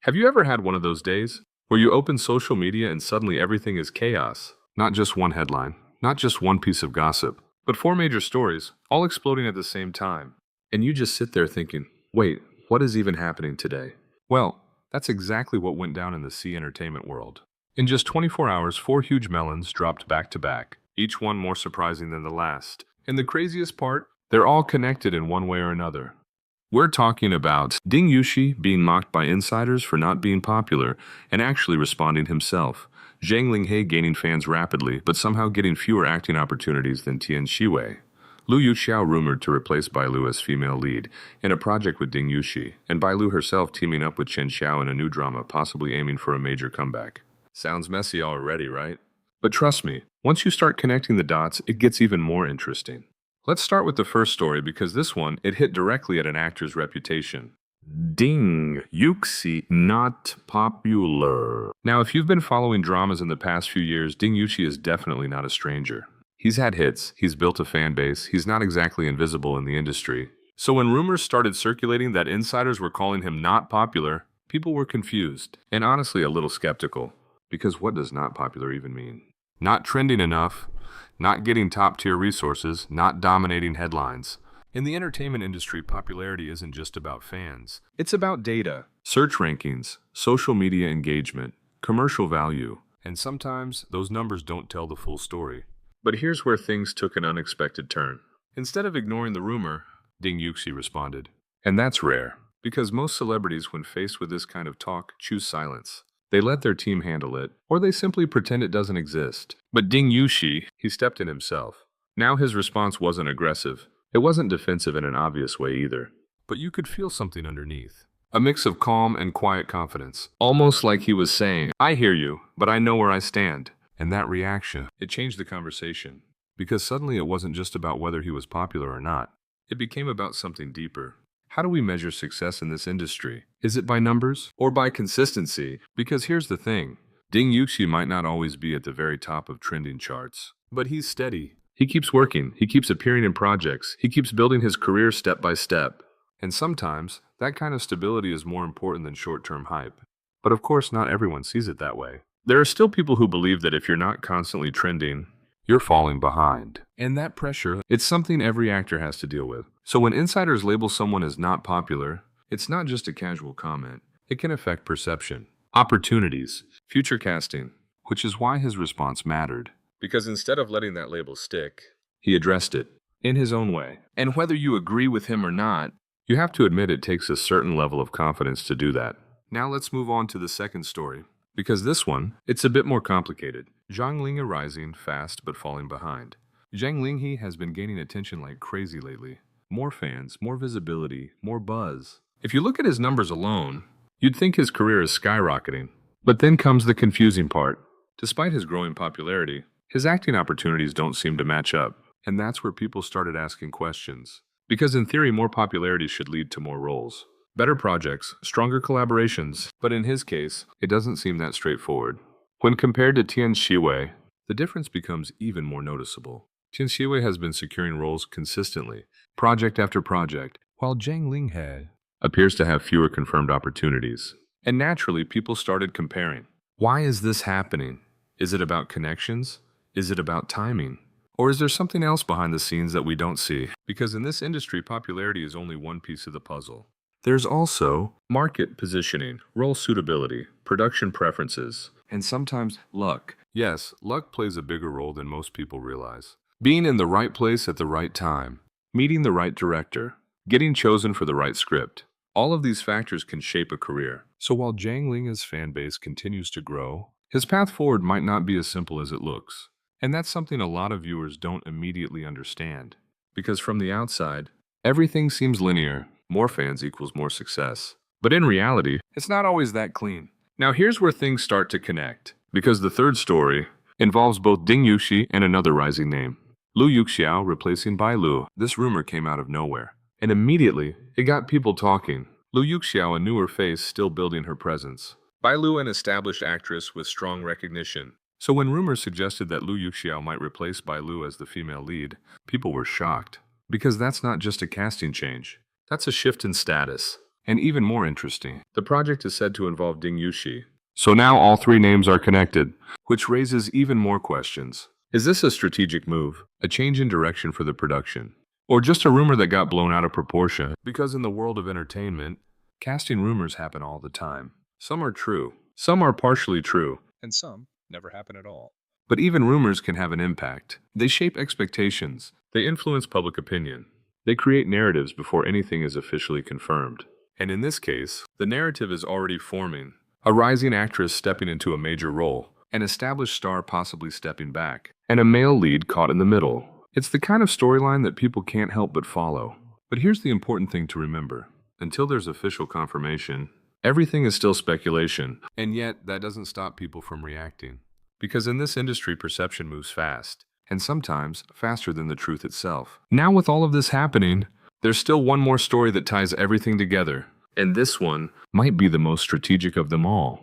Have you ever had one of those days where you open social media and suddenly everything is chaos? Not just one headline, not just one piece of gossip, but four major stories, all exploding at the same time. And you just sit there thinking, wait, what is even happening today? Well, that's exactly what went down in the sea entertainment world. In just 24 hours, four huge melons dropped back to back, each one more surprising than the last. And the craziest part, they're all connected in one way or another. We're talking about Ding Yuxi being mocked by insiders for not being popular and actually responding himself. Zhang Linghe gaining fans rapidly, but somehow getting fewer acting opportunities than Tian Xiwei. Yuxiao rumored to replace Bai Lu as female lead in a project with Ding Yuxi, and Bai Lu herself teaming up with Chen Xiao in a new drama, possibly aiming for a major comeback. Sounds messy already, right? But trust me, once you start connecting the dots, it gets even more interesting. Let's start with the first story because this one, it hit directly at an actor's reputation. Ding Yuxi not popular. Now, if you've been following dramas in the past few years, Ding Yuxi is definitely not a stranger. He's had hits, he's built a fan base, he's not exactly invisible in the industry. So when rumors started circulating that insiders were calling him not popular, people were confused and honestly a little skeptical. Because what does not popular even mean? Not trending enough, not getting top-tier resources, not dominating headlines. In the entertainment industry, popularity isn't just about fans. It's about data, search rankings, social media engagement, commercial value, and sometimes those numbers don't tell the full story. But here's where things took an unexpected turn. Instead of ignoring the rumor, Ding Yuxi responded. And that's rare, because most celebrities, when faced with this kind of talk, choose silence. They let their team handle it, or they simply pretend it doesn't exist. But Ding Yuxi, he stepped in himself. Now his response wasn't aggressive. It wasn't defensive in an obvious way either. But you could feel something underneath. A mix of calm and quiet confidence. Almost like he was saying, I hear you, but I know where I stand. And that reaction, it changed the conversation. Because suddenly it wasn't just about whether he was popular or not. It became about something deeper. How do we measure success in this industry? Is it by numbers or by consistency? Because here's the thing. Ding Yuxi might not always be at the very top of trending charts, but he's steady. He keeps working, he keeps appearing in projects, he keeps building his career step by step. And sometimes, that kind of stability is more important than short-term hype. But of course, not everyone sees it that way. There are still people who believe that if you're not constantly trending, you're falling behind. And that pressure, it's something every actor has to deal with. So when insiders label someone as not popular, it's not just a casual comment. It can affect perception, opportunities, future casting, which is why his response mattered. Because instead of letting that label stick, he addressed it in his own way. And whether you agree with him or not, you have to admit it takes a certain level of confidence to do that. Now let's move on to the second story. Because this one, it's a bit more complicated. Zhang Linghe rising fast but falling behind. Zhang Linghe has been gaining attention like crazy lately. More fans, more visibility, more buzz. If you look at his numbers alone, you'd think his career is skyrocketing. But then comes the confusing part. Despite his growing popularity, his acting opportunities don't seem to match up. And that's where people started asking questions. Because in theory, more popularity should lead to more roles. Better projects, stronger collaborations, but in his case, it doesn't seem that straightforward. When compared to Tian Xiwei, the difference becomes even more noticeable. Tian Xiwei has been securing roles consistently, project after project, while Zhang Linghe appears to have fewer confirmed opportunities. And naturally, people started comparing. Why is this happening? Is it about connections? Is it about timing? Or is there something else behind the scenes that we don't see? Because in this industry, popularity is only one piece of the puzzle. There's also market positioning, role suitability, production preferences, and sometimes luck. Yes, luck plays a bigger role than most people realize. Being in the right place at the right time, meeting the right director, getting chosen for the right script. All of these factors can shape a career. So while Zhang Linghe's fan base continues to grow, his path forward might not be as simple as it looks. And that's something a lot of viewers don't immediately understand. Because from the outside, everything seems linear. More fans equals more success. But in reality, it's not always that clean. Now here's where things start to connect. Because the third story involves both Ding Yuxi and another rising name. Yuxiao replacing Bai Lu. This rumor came out of nowhere. And immediately, it got people talking. Yuxiao, a newer face, still building her presence. Bai Lu, an established actress with strong recognition. So when rumors suggested that Yuxiao might replace Bai Lu as the female lead, people were shocked. Because that's not just a casting change. That's a shift in status. And even more interesting, the project is said to involve Ding Yuxi. So now all three names are connected, which raises even more questions. Is this a strategic move, a change in direction for the production, or just a rumor that got blown out of proportion? Because in the world of entertainment, casting rumors happen all the time. Some are true, some are partially true, and some never happen at all. But even rumors can have an impact. They shape expectations, they influence public opinion, they create narratives before anything is officially confirmed. And in this case, the narrative is already forming. A rising actress stepping into a major role, an established star possibly stepping back, and a male lead caught in the middle. It's the kind of storyline that people can't help but follow. But here's the important thing to remember. Until there's official confirmation, everything is still speculation. And yet, that doesn't stop people from reacting. Because in this industry, perception moves fast, and sometimes faster than the truth itself. Now with all of this happening, there's still one more story that ties everything together. And this one might be the most strategic of them all.